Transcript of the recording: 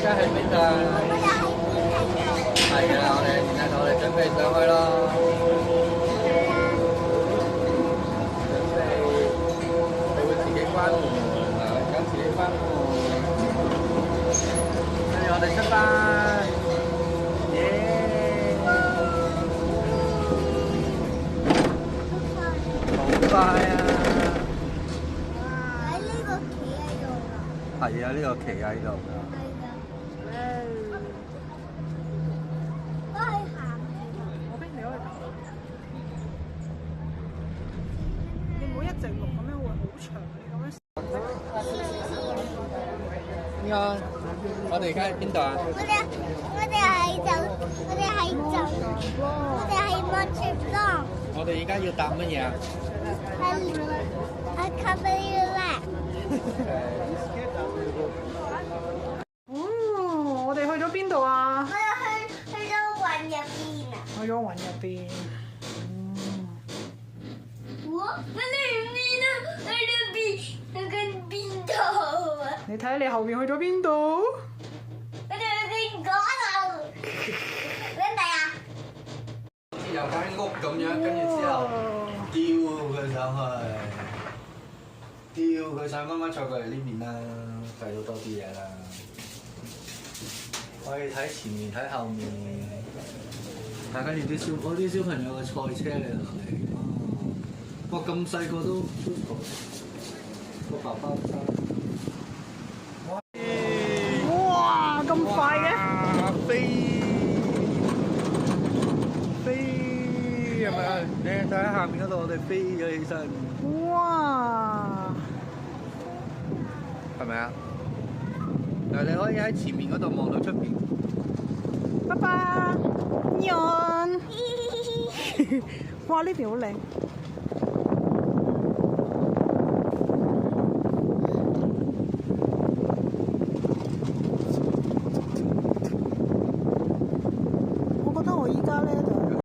家喺邊度啊？係啊，我哋準備上去咯。準備，佢會自己關門啊，而家自己關門。跟住我哋出發，耶！好快啊！喺呢個企喺度㗎。係啊，呢個企喺度㗎。都係行我邊你可以打。你唔好一直錄咁樣會好長，你咁樣。邊個？我哋而家喺邊度啊？我哋係摩羯座。我哋而家要搭乜嘢啊？係 Cabriolet。哦，我哋去咗邊度啊？我哋去咗雲入邊啊！去咗雲入邊。我哋唔知道去咗邊度啊！你睇下你後面去咗邊度？我哋去嗰度。邊度啊？好似有間屋咁樣，跟住之後吊佢上去，吊佢上媽媽坐過嚟呢邊啦，睇到多啲嘢啦。可以睇前面睇後面，大家連啲小朋友嘅賽車嚟落嚟，哇！咁細個都個爸爸揸。哇，咁快嘅！飛係咪啊？你睇下下面嗰度，我哋飛咗起身，哇！係咪啊？嗱，你可以喺前面嗰度望到出邊。拜拜，安。哇！呢邊好靚。